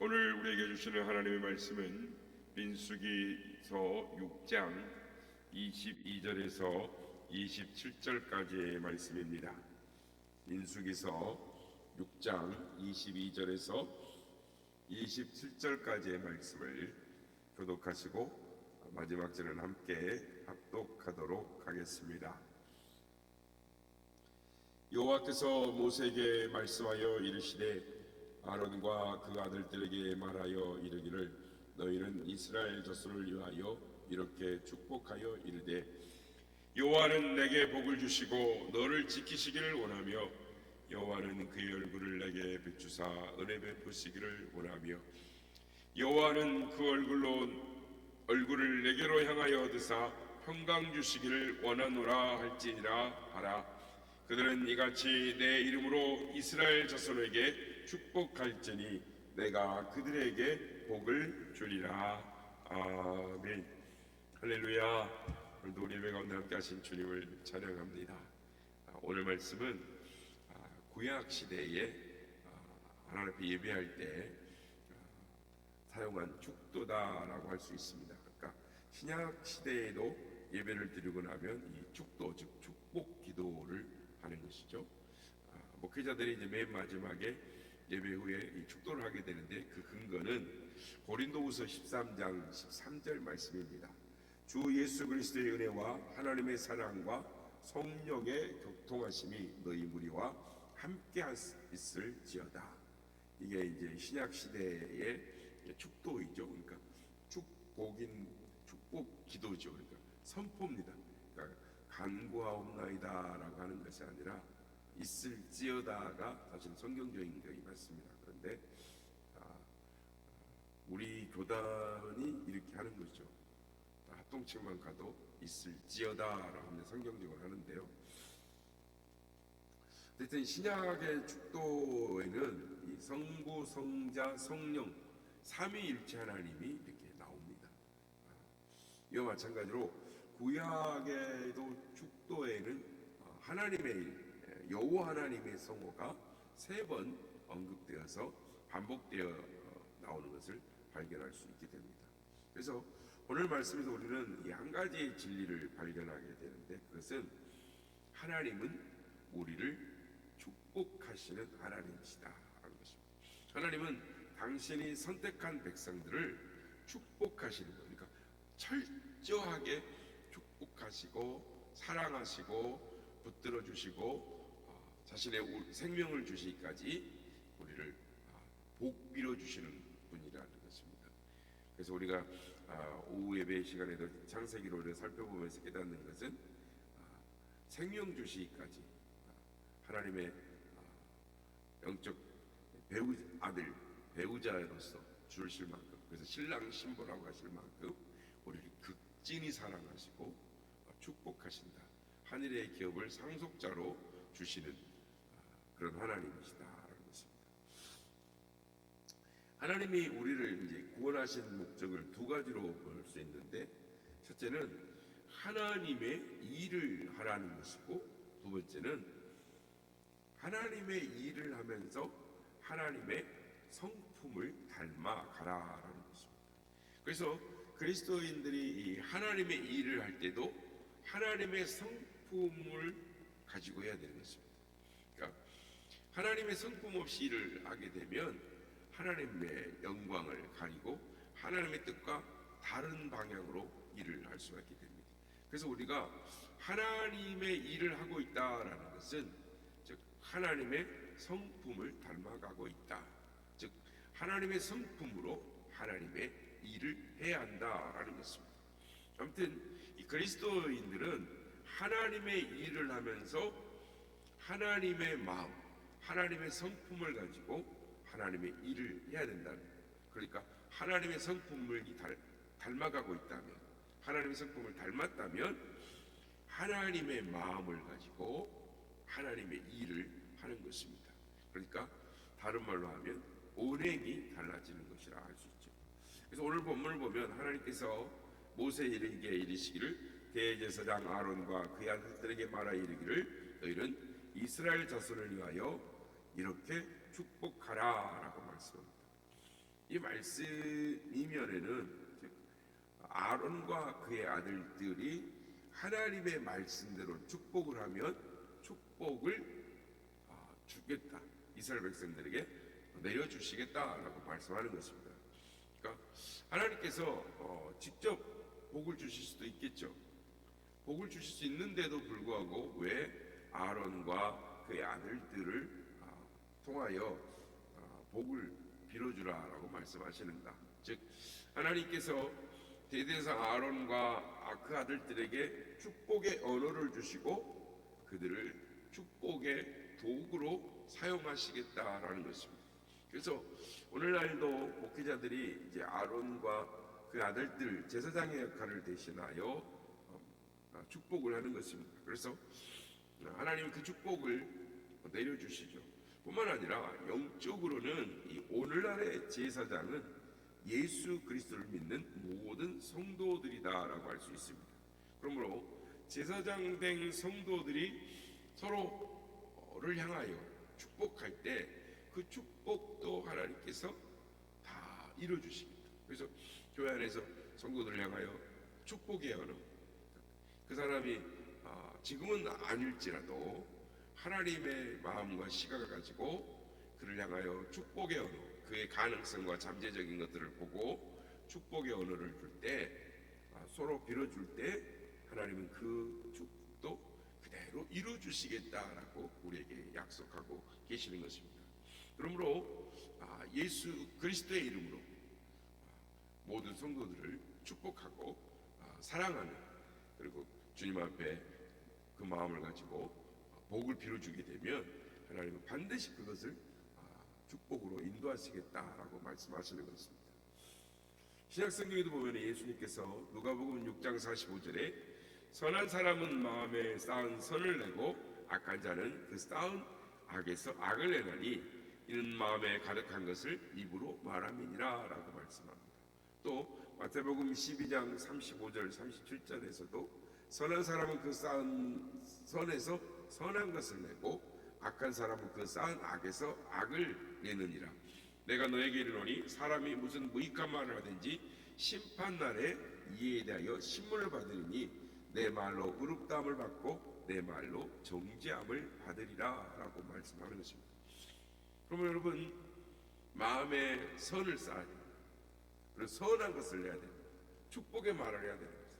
오늘 우리에게 주시는 하나님의 말씀은 민수기서 6장 22절에서 27절까지의 말씀입니다. 민수기서 6장 22절에서 27절까지의 말씀을 교독하시고 마지막 절은 함께 합독하도록 하겠습니다. 여호와께서 모세에게 말씀하여 이르시되 아론과 그 아들들에게 말하여 이르기를 너희는 이스라엘 자손을 위하여 이렇게 축복하여 이르되 여호와는 내게 복을 주시고 너를 지키시기를 원하며 여호와는 그의 얼굴을 내게 비추사 은혜 베푸시기를 원하며 여호와는 그 얼굴을 내게로 향하여 드사 평강 주시기를 원하노라 할지니라 하라. 그들은 이같이 내 이름으로 이스라엘 자손에게 축복할지니 내가 그들에게 복을 주리라. 아멘. 할렐루야. 오늘도 우리 예배 가운데 함께 하신 주님을 찬양합니다. 오늘 말씀은 구약 시대에 하나님 앞에 예배할 때 사용한 축도다라고 할 수 있습니다. 그러니까 신약 시대에도 예배를 드리고 나면 이 축도, 즉 축복 기도를 하는 것이죠. 목회자들이 이제 맨 마지막에 예배 후에 이 축도를 하게 되는데 그 근거는 고린도후서 13장 13절 말씀입니다. 주 예수 그리스도의 은혜와 하나님의 사랑과 성령의 교통하심이 너희 무리와 함께 있을지어다. 이게 이제 신약 시대의 축도이죠. 그러니까 축복 기도죠. 그러니까 선포입니다. 그러니까 간구하옵나이다라고 하는 것이 아니라 있을지어다가 사실 성경적인 것이 맞습니다. 그런데 우리 교단이 이렇게 하는 거죠. 합동칭만 가도 있을지어다라고 하면 성경적으로 하는데요. 어쨌든 신약의 축도에는 이 성부, 성자, 성령 삼위일체 하나님이 이렇게 나옵니다. 이와 마찬가지로 구약에도 축도에는 하나님의 일, 여호와 하나님의 성호가 3번 언급되어서 반복되어 나오는 것을 발견할 수 있게 됩니다. 그래서 오늘 말씀에서 우리는 이 한 가지의 진리를 발견하게 되는데 그것은 하나님은 우리를 축복하시는 하나님이시다 하는 것입니다. 하나님은 당신이 선택한 백성들을 축복하시는 겁니다. 철저하게 축복하시고 사랑하시고 붙들어 주시고 자신의 생명을 주시기까지 우리를 복 빌어 주시는 분이라는 것입니다. 그래서 우리가 오후 예배 시간에도 창세기를 살펴보면서 깨닫는 것은 생명 주시기까지 하나님의 영적 배우자로서 주실 만큼, 그래서 신랑 신부라고 하실 만큼 우리를 극진히 사랑하시고 축복하신다. 하늘의 기업을 상속자로 주시는 그런 하나님이시다라는 것입니다. 하나님이 우리를 이제 구원하신 목적을 두 가지로 볼 수 있는데, 첫째는 하나님의 일을 하라는 것이고, 두 번째는 하나님의 일을 하면서 하나님의 성품을 닮아가라라는 것입니다. 그래서 그리스도인들이 이 하나님의 일을 할 때도 하나님의 성품을 가지고 해야 되는 것입니다. 그러니까 하나님의 성품 없이 일을 하게 되면 하나님의 영광을 가리고 하나님의 뜻과 다른 방향으로 일을 할 수가 있게 됩니다. 그래서 우리가 하나님의 일을 하고 있다라는 것은 즉 하나님의 성품을 닮아가고 있다. 즉 하나님의 성품으로 하나님의 일을 해야 한다라는 것입니다. 아무튼 이 그리스도인들은 하나님의 일을 하면서 하나님의 마음, 하나님의 성품을 가지고 하나님의 일을 해야 된다는 거예요. 그러니까 하나님의 성품을 닮아가고 있다면, 하나님의 성품을 닮았다면 하나님의 마음을 가지고 하나님의 일을 하는 것입니다. 그러니까 다른 말로 하면 언행이 달라지는 것이라 할 수 있죠. 그래서 오늘 본문을 보면 하나님께서 모세에게 이르시기를 대제사장 아론과 그의 아들들에게 말하 이르기를 너희는 이스라엘 자손을 위하여 이렇게 축복하라 라고 말씀합니다. 이 말씀 이면에는 아론과 그의 아들들이 하나님의 말씀대로 축복을 하면 축복을 주겠다, 이스라엘 백성들에게 내려주시겠다라고 말씀하는 것입니다. 그러니까 하나님께서 직접 복을 주실 수도 있겠죠. 복을 주실 수 있는데도 불구하고 왜 아론과 그의 아들들을 통하여 복을 빌어주라라고 말씀하시는가? 즉 하나님께서 대대상 아론과 그 아들들에게 축복의 언어를 주시고 그들을 축복의 도구로 사용하시겠다라는 것입니다. 그래서 오늘날도 목회자들이 이제 아론과 그 아들들 제사장의 역할을 대신하여 축복을 하는 것입니다. 그래서 하나님은 그 축복을 내려주시죠. 뿐만 아니라 영적으로는 이 오늘날의 제사장은 예수 그리스도를 믿는 모든 성도들이다라고 할 수 있습니다. 그러므로 제사장 된 성도들이 서로를 향하여 축복할 때 그 축복도 하나님께서 다 이루어주십니다. 그래서 교회 안에서 성도들을 향하여 축복의 언어, 그 사람이 지금은 아닐지라도 하나님의 마음과 시각을 가지고 그를 향하여 축복의 언어, 그의 가능성과 잠재적인 것들을 보고 축복의 언어를 줄 때, 서로 빌어줄 때 하나님은 그 축복도 그대로 이루어주시겠다라고 우리에게 약속하고 계시는 것입니다. 그러므로 예수 그리스도의 이름으로 모든 성도들을 축복하고 사랑하는, 그리고 주님 앞에 그 마음을 가지고 복을 빌어주게 되면 하나님은 반드시 그것을 축복으로 인도하시겠다라고 말씀하시는 것입니다. 신약성경에도 보면 예수님께서 누가복음 6장 45절에 선한 사람은 마음에 쌓은 선을 내고 악한 자는 그 쌓은 악에서 악을 내나니 이는 마음에 가득한 것을 입으로 말함이니라 라고 말씀합니다. 또 마태복음 12장 35절 37절에서도 선한 사람은 그 쌓은 선에서 선한 것을 내고 악한 사람은 그 쌓은 악에서 악을 내느니라. 내가 너에게 이르노니 사람이 무슨 무익한 말을 하든지 심판날에 이에 대하여 신문을 받으리니 내 말로 의롭다함을 받고 내 말로 정죄함을 받으리라 라고 말씀하는 것입니다. 그러면 여러분, 마음에 선을 쌓아야 됩니다. 그리고 선한 것을 해야 됩니다. 축복의 말을 해야 되는 것입니다.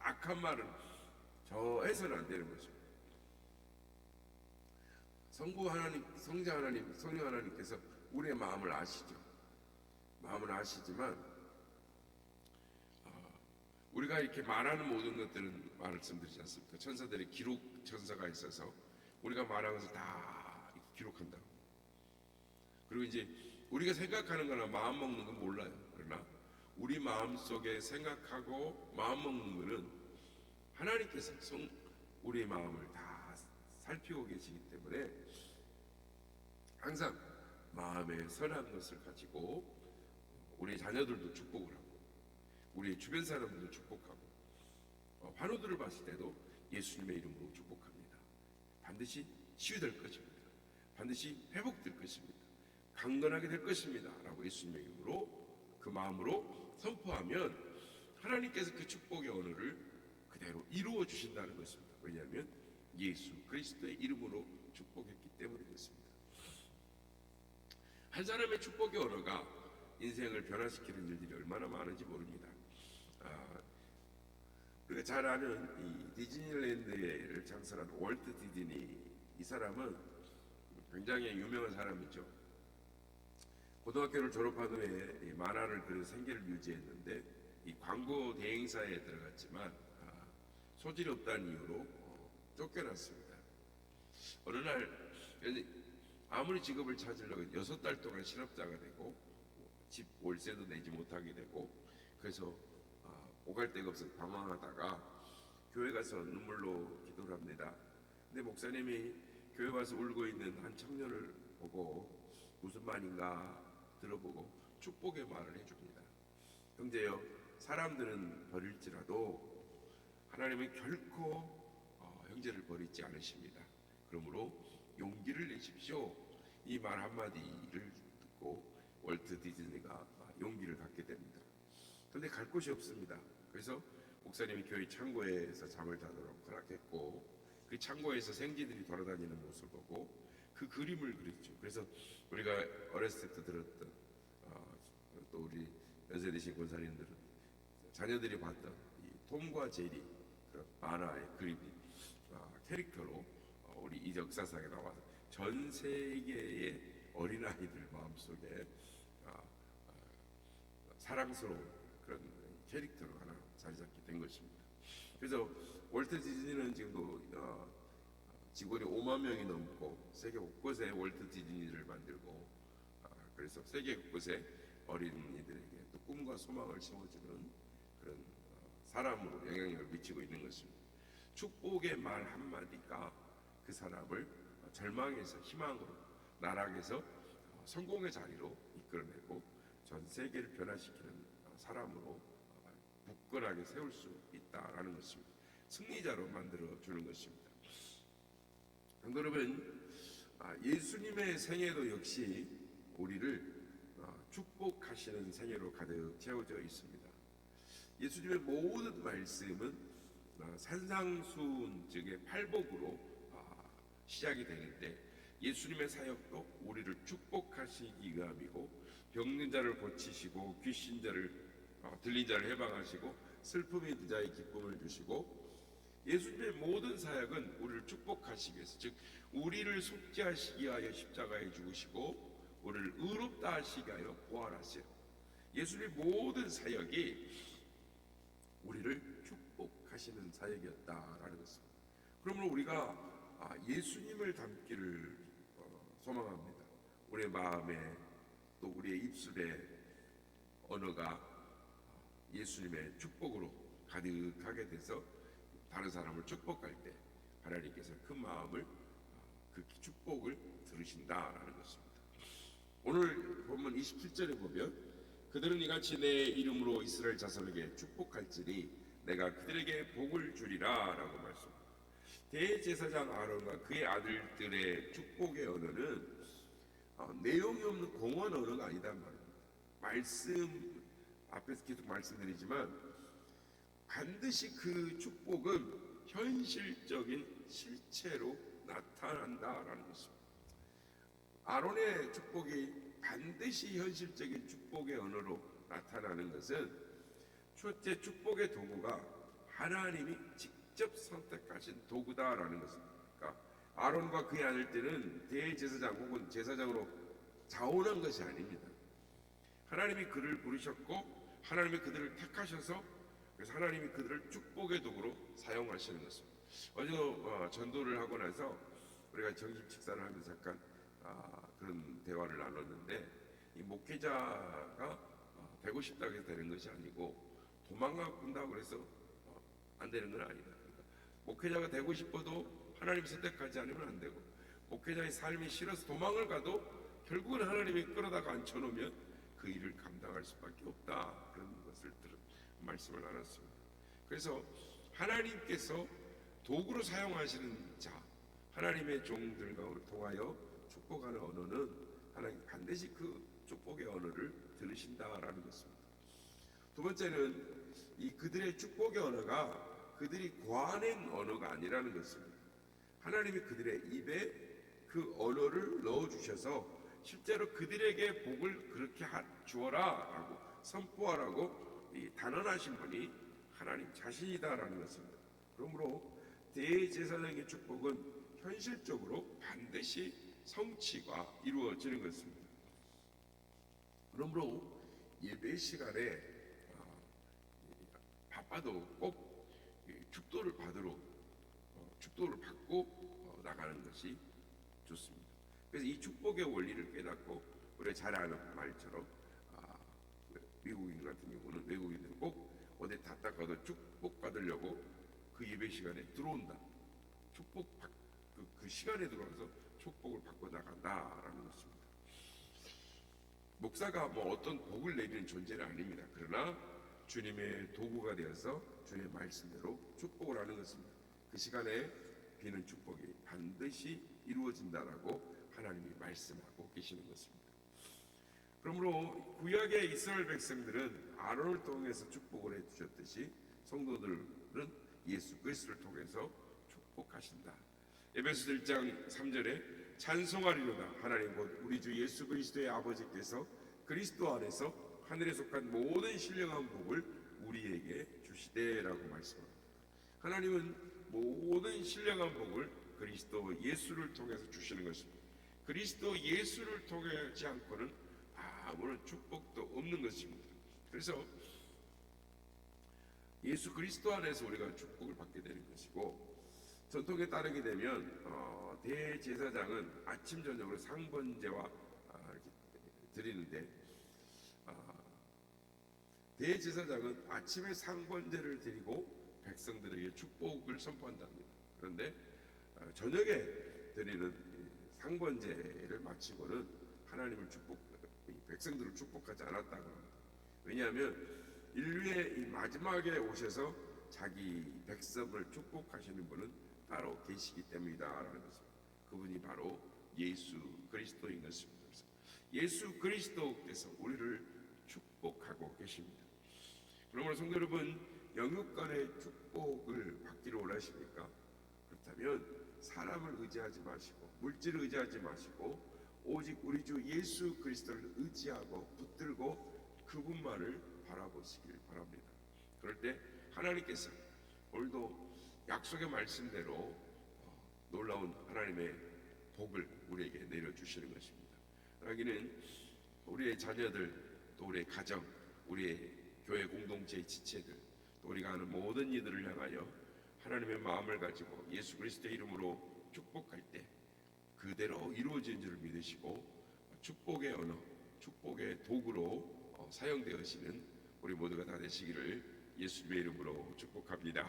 악한 말은 저해서는 안 되는 것입니다. 성부 하나님, 성자 하나님, 성령 하나님께서 우리의 마음을 아시죠. 마음을 아시지만 우리가 이렇게 말하는 모든 것들은 말씀드리지 않습니까? 천사들의 기록 천사가 있어서 우리가 말하는 것을 다 기록한다고. 그리고 이제 우리가 생각하는 거나 마음 먹는 건 몰라요. 그러나 우리 마음 속에 생각하고 마음 먹는 거는 하나님께서 우리의 마음을 다 살피고 계시기 때문에 항상 마음에 선한 것을 가지고 우리 자녀들도 축복을 하고 우리 주변 사람들도 축복하고 환우들을 봤을 때도 예수님의 이름으로 축복합니다. 반드시 치유될 것입니다. 반드시 회복될 것입니다. 강건하게 될 것입니다 라고 예수님의 이름으로 그 마음으로 선포하면 하나님께서 그 축복의 언어를 그대로 이루어 주신다는 것입니다. 왜냐하면 예수 그리스도의 이름으로 축복했기 때문에 그렇습니다. 한 사람의 축복의 언어가 인생을 변화시키는 일들이 얼마나 많은지 모릅니다. 우리가 잘 아는 이 디즈니랜드를 창설한 월트 디즈니, 이 사람은 굉장히 유명한 사람이죠. 고등학교를 졸업한 후에 만화를 그려 생계를 유지했는데 이 광고 대행사에 들어갔지만 소질이 없다는 이유로 쫓겨났습니다. 어느 날 아무리 직업을 찾으려고 6달 동안 실업자가 되고 집 월세도 내지 못하게 되고 그래서 오갈 데가 없어서 방황하다가 교회 가서 눈물로 기도를 합니다. 근데 목사님이 교회 와서 울고 있는 한 청년을 보고 무슨 말인가 들어보고 축복의 말을 해줍니다. 형제여, 사람들은 버릴지라도 하나님은 결코 형제를 버리지 않으십니다. 그러므로 용기를 내십시오. 이 말 한마디를 듣고 월트 디즈니가 그런데 갈 곳이 없습니다. 그래서 목사님이 교회 창고에서 잠을 자도록 허락했고, 그 창고에서 생쥐들이 돌아다니는 모습을 보고 그 그림을 그렸죠. 그래서 우리가 어렸을 때부터 들었던, 또 우리 연세 드신 권사님들은 자녀들이 봤던 이 톰과 제리 그런 만화의 그림이 캐릭터로 우리 이 역사상에 나와서 전 세계의 어린아이들 마음속에 사랑스러운 그런 캐릭터로 하나 자리 잡게 된 것입니다. 그래서 월트 디즈니는 지금도 직원이 5만 명이 넘고 세계 곳곳에 월트 디즈니를 만들고, 그래서 세계 곳곳에 어린이들에게 또 꿈과 소망을 심어주는 그런 사람으로 영향력을 미치고 있는 것입니다. 축복의 말 한마디가 그 사람을 절망에서 희망으로, 나락에서 성공의 자리로 이끌어내고 전 세계를 변화시키는 사람으로 굳건하게 세울 수 있다라는 것입니다. 승리자로 만들어 주는 것입니다. 여러분, 예수님의 생애도 역시 우리를 축복하시는 생애로 가득 채워져 있습니다. 예수님의 모든 말씀은 산상수훈, 팔복으로 시작이 되는데, 예수님의 사역도 우리를 축복하시기 위함이고, 병든 자를 고치시고 귀신 자를 들린 자를 해방하시고 슬픔이 있는 자의 기쁨을 주시고, 예수님의 모든 사역은 우리를 축복하시기 위해서, 즉 우리를 속죄하시기 위하여 십자가에 죽으시고 우리를 의롭다 하시기 위하여 부활하세요. 예수님의 모든 사역이 우리를 축복하시는 사역이었다라는 것입니다. 그러므로 우리가 예수님을 닮기를 소망합니다. 우리의 마음에 또 우리의 입술의 언어가 예수님의 축복으로 가득하게 돼서 다른 사람을 축복할 때 하나님께서 그 마음을, 그 축복을 들으신다라는 것입니다. 오늘 본문 27절에 보면 그들은 이같이 내 이름으로 이스라엘 자손에게 축복할지니 내가 그들에게 복을 주리라 라고 말씀합니다. 대제사장 아론과 그의 아들들의 축복의 언어는 내용이 없는 공원 언어가 아니단 말입니다. 말씀 앞에서 계속 말씀드리지만 반드시 그 축복은 현실적인 실체로 나타난다라는 것입니다. 아론의 축복이 반드시 현실적인 축복의 언어로 나타나는 것은 첫째, 축복의 도구가 하나님이 직접 선택하신 도구다라는 것입니다. 그러니까 아론과 그의 아들들은 대제사장 혹은 제사장으로 자원한 것이 아닙니다. 하나님이 그를 부르셨고 하나님이 그들을 택하셔서, 그래서 하나님이 그들을 축복의 도구로 사용하시는 것입니다. 어제 전도를 하고 나서 우리가 점심 식사를 하면서 잠깐 그런 대화를 나눴는데, 이 목회자가 되고 싶다고 해서 되는 것이 아니고 도망간다고 해서 안 되는 건 아니다. 그러니까 목회자가 되고 싶어도 하나님 선택하지 않으면 안 되고, 목회자의 삶이 싫어서 도망을 가도 결국은 하나님이 끌어다가 앉혀놓으면 그 일을 감당할 수밖에 없다. 그런 것을 말씀을 나눴습니다. 그래서 하나님께서 도구로 사용하시는 자, 하나님의 종들과 통하여 축복하는 언어는 하나님 반드시 그 축복의 언어를 들으신다라는 것입니다. 두 번째는 이 그들의 축복의 언어가 그들이 과낸 언어가 아니라는 것입니다. 하나님이 그들의 입에 그 언어를 넣어주셔서 실제로 그들에게 복을 그렇게 주어라 라고 선포하라고 단언하신 분이 하나님 자신이다라는 것입니다. 그러므로 대제사장의 축복은 현실적으로 반드시 성취가 이루어지는 것입니다. 그러므로 예배 시간에 바빠도 꼭 축도를 받고 나가는 것이 좋습니다. 그래서 이 축복의 원리를 깨닫고 우리가 잘 아는 말처럼 미국인 같은 경우는 외국인들은 꼭 어디 갔다가도 축복 받으려고 그 예배 시간에 들어온다. 그 시간에 들어와서 축복을 받고 나간다라는 것입니다. 목사가 어떤 복을 내리는 존재는 아닙니다. 그러나 주님의 도구가 되어서 주의 말씀대로 축복을 하는 것입니다. 그 시간에 비는 축복이 반드시 이루어진다라고 하나님이 말씀하고 계시는 것입니다. 그러므로 구약의 이스라엘 백성들은 아론을 통해서 축복을 해주셨듯이 성도들은 예수 그리스도를 통해서 축복하신다. 에베소서 1장 3절에 찬송하리로다 하나님 곧 우리 주 예수 그리스도의 아버지께서 그리스도 안에서 하늘에 속한 모든 신령한 복을 우리에게 주시되라고 말씀합니다. 하나님은 모든 신령한 복을 그리스도 예수를 통해서 주시는 것입니다. 그리스도 예수를 통하지 않고는 아무런 축복도 없는 것입니다. 그래서 예수 그리스도 안에서 우리가 축복을 받게 되는 것이고, 전통에 따르게 되면 대제사장은 아침 저녁으로 상번제와 이렇게 드리는데, 대제사장은 아침에 상번제를 드리고 백성들에게 축복을 선포한답니다. 그런데 저녁에 드리는 상번제를 마치고는 하나님을 백성들을 축복하지 않았다고 합니다. 왜냐하면 인류의 이 마지막에 오셔서 자기 백성을 축복하시는 분은 바로 계시기 때문이다라는 것입니다. 그분이 바로 예수 그리스도인 것입니다. 그래서 예수 그리스도께서 우리를 축복하고 계십니다. 그러므로 성도 여러분, 영육간의 축복을 받기를 원하십니까? 그렇다면 사람을 의지하지 마시고 물질을 의지하지 마시고 오직 우리 주 예수 그리스도를 의지하고 붙들고 그분만을 바라보시길 바랍니다. 그럴 때 하나님께서 오늘도 약속의 말씀대로 놀라운 하나님의 복을 우리에게 내려주시는 것입니다. 여기는 우리의 자녀들, 또 우리의 가정, 우리의 교회 공동체의 지체들, 또 우리가 하는 모든 이들을 향하여 하나님의 마음을 가지고 예수 그리스도의 이름으로 축복할 때 그대로 이루어진 줄 믿으시고 축복의 언어, 축복의 도구로 사용되어지는 우리 모두가 다 되시기를 예수님의 이름으로 축복합니다.